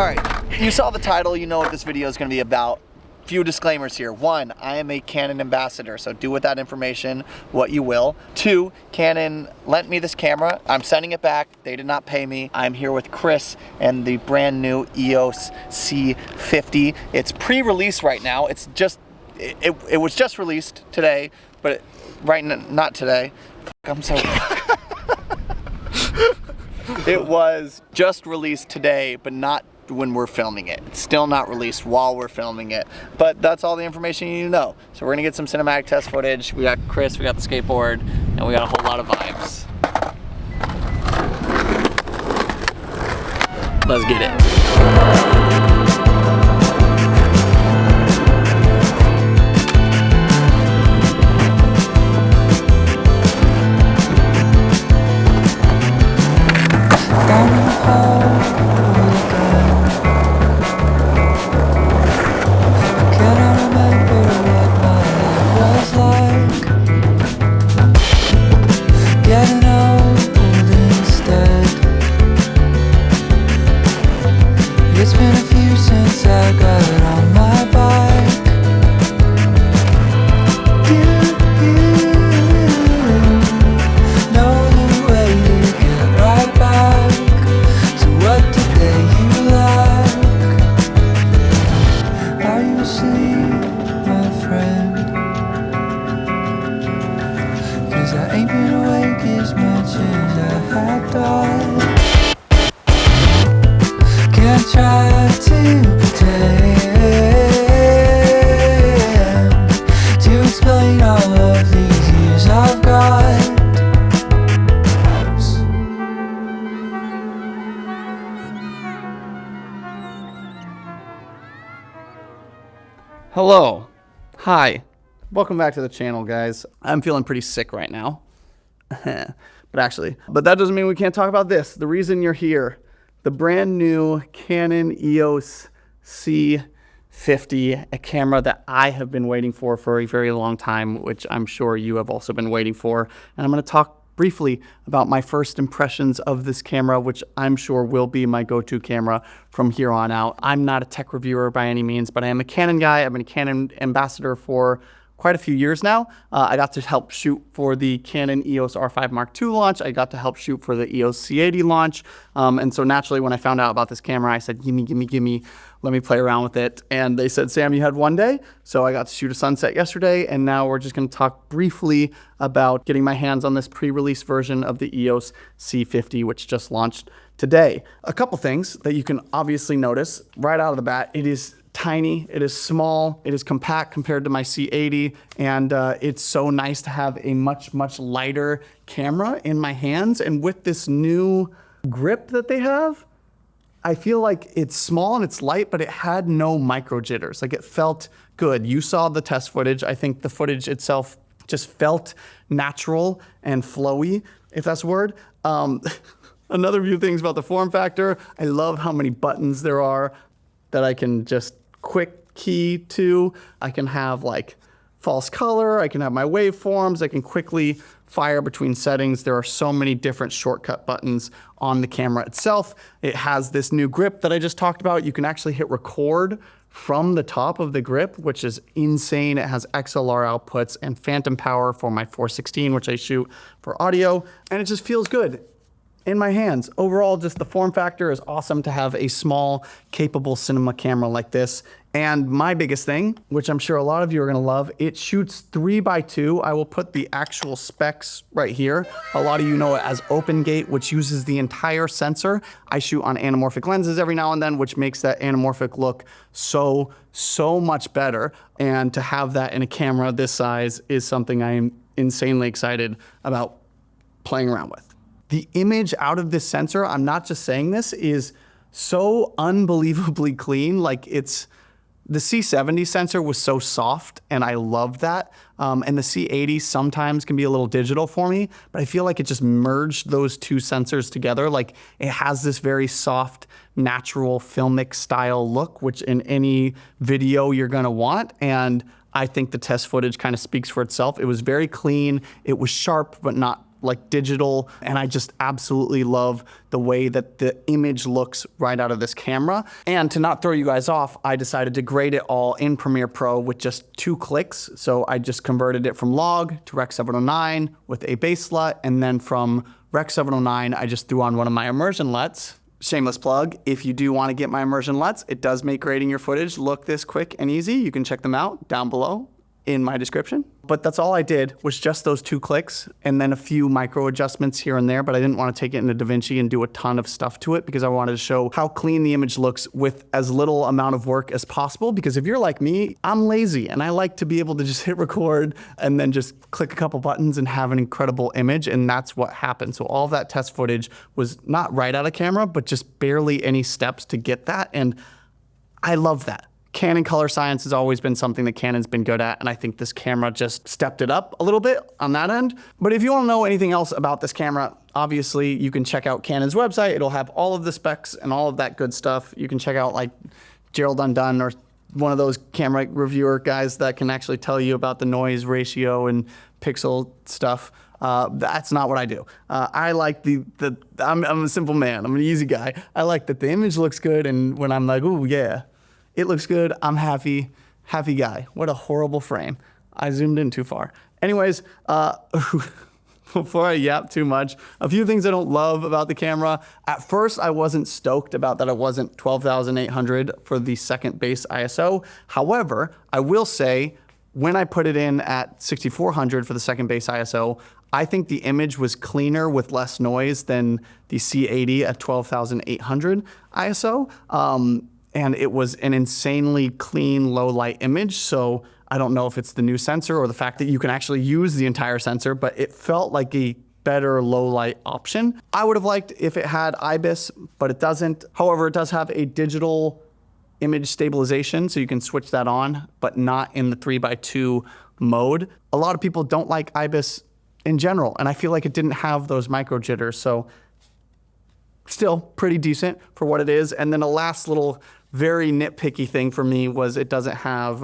All right, you saw the title, you know what this video is going to be about. Few disclaimers here. One, I am a Canon ambassador, so do with that information what you will. Two, Canon lent me this camera. I'm sending it back. They did not pay me. I'm here with Chris and the brand new EOS C50. It's pre-release right now. It's just, it was just released today, but not today. I'm so... It was just released today, but not when we're filming it. It's still not released while we're filming it, but that's all the information you need to know. So we're gonna get some cinematic test footage. We got Chris, we got the skateboard, and we got a whole lot of vibes. Let's get it. It's been a few since I got on my bike. You know the way to get right back to what today you like. Are you asleep, my friend? 'Cause I ain't been awake as much as I had thought. Can't try to pretend to explain all of these years I've got. Hello. Hi. Welcome back to the channel, guys. I'm feeling pretty sick right now. But that doesn't mean we can't talk about this. The reason you're here. The brand new Canon EOS C50, a camera that I have been waiting for a very long time, which I'm sure you have also been waiting for. And I'm going to talk briefly about my first impressions of this camera, which I'm sure will be my go-to camera from here on out. I'm not a tech reviewer by any means, but I am a Canon guy. I've been a Canon ambassador for quite a few years now. I got to help shoot for the Canon EOS R5 Mark II launch. I got to help shoot for the EOS C80 launch. And so naturally, when I found out about this camera, I said, gimme, let me play around with it. And they said, Sam, you had one day. So I got to shoot a sunset yesterday. And now we're just gonna talk briefly about getting my hands on this pre-release version of the EOS C50, which just launched today. A couple things that you can obviously notice right out of the bat. It is tiny, it is small, it is compact compared to my C80, and it's so nice to have a much lighter camera in my hands. And with this new grip that they have, I feel like it's small and it's light, but it had no micro jitters. Like, it felt good. You saw the test footage. I think the footage itself just felt natural and flowy, if that's a word. Another few things about the form factor. I love how many buttons there are that I can just quick key to. I can have like false color, I can have my waveforms, I can quickly fire between settings. There are so many different shortcut buttons on the camera itself. It has this new grip that I just talked about. You can actually hit record from the top of the grip, which is insane. It has XLR outputs and phantom power for my 416, which I shoot for audio, and it just feels good in my hands. Overall, just the form factor is awesome to have a small, capable cinema camera like this. And my biggest thing, which I'm sure a lot of you are gonna love, it shoots 3x2. I will put the actual specs right here. A lot of you know it as OpenGate, which uses the entire sensor. I shoot on anamorphic lenses every now and then, which makes that anamorphic look so much better. And to have that in a camera this size is something I am insanely excited about playing around with. The image out of this sensor, I'm not just saying this, is so unbelievably clean. Like, the C70 sensor was so soft, and I love that. And the C80 sometimes can be a little digital for me, but I feel like it just merged those two sensors together. Like, it has this very soft, natural filmic style look, which in any video you're gonna want. And I think the test footage kind of speaks for itself. It was very clean. It was sharp, but not like digital, and I just absolutely love the way that the image looks right out of this camera. And to not throw you guys off, I decided to grade it all in Premiere Pro with just 2 clicks. So I just converted it from log to Rec 709 with a base LUT, and then from Rec 709, I just threw on one of my immersion LUTs. Shameless plug, if you do want to get my immersion LUTs, it does make grading your footage look this quick and easy. You can check them out down below in my description. But that's all I did, was just those 2 clicks and then a few micro adjustments here and there, but I didn't want to take it into DaVinci and do a ton of stuff to it because I wanted to show how clean the image looks with as little amount of work as possible. Because if you're like me, I'm lazy and I like to be able to just hit record and then just click a couple buttons and have an incredible image, and that's what happened. So all of that test footage was not right out of camera, but just barely any steps to get that, and I love that. Canon color science has always been something that Canon's been good at, and I think this camera just stepped it up a little bit on that end. But if you want to know anything else about this camera, obviously you can check out Canon's website. It'll have all of the specs and all of that good stuff. You can check out like Gerald Undone or one of those camera reviewer guys that can actually tell you about the noise ratio and pixel stuff. That's not what I do. I like I'm a simple man. I'm an easy guy. I like that the image looks good, and when I'm like, ooh, yeah, it looks good, I'm happy guy. What a horrible frame. I zoomed in too far. Anyways, before I yap too much, a few things I don't love about the camera. At first, I wasn't stoked about that it wasn't 12,800 for the second base ISO. However, I will say, when I put it in at 6,400 for the second base ISO, I think the image was cleaner with less noise than the C80 at 12,800 ISO. And it was an insanely clean low light image. So I don't know if it's the new sensor or the fact that you can actually use the entire sensor, but it felt like a better low light option. I would have liked if it had IBIS, but it doesn't. However, it does have a digital image stabilization, so you can switch that on, but not in the 3x2 mode. A lot of people don't like IBIS in general, and I feel like it didn't have those micro jitters. So still pretty decent for what it is. And then a last little very nitpicky thing for me was it doesn't have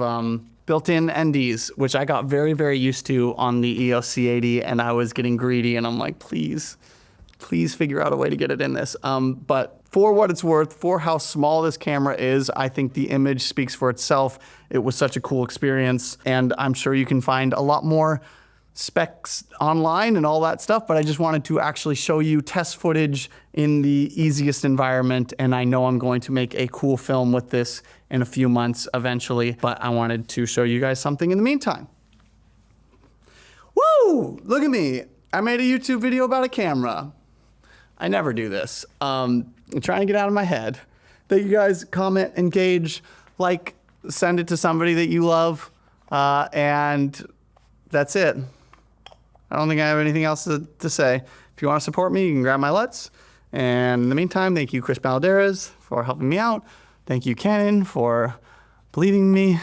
built-in NDs, which I got very, very used to on the EOS C80, and I was getting greedy, and I'm like, please figure out a way to get it in this. But for what it's worth, for how small this camera is, I think the image speaks for itself. It was such a cool experience, and I'm sure you can find a lot more specs online and all that stuff, but I just wanted to actually show you test footage in the easiest environment, and I know I'm going to make a cool film with this in a few months eventually, but I wanted to show you guys something in the meantime. Woo! Look at me. I made a YouTube video about a camera. I never do this. I'm trying to get out of my head. That you guys comment, engage, like, send it to somebody that you love, and that's it. I don't think I have anything else to say. If you want to support me, you can grab my LUTs. And in the meantime, thank you, Chris Balderas, for helping me out. Thank you, Canon, for believing in me.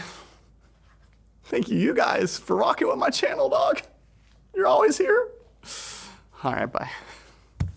Thank you, you guys, for rocking with my channel, dog. You're always here. All right, bye.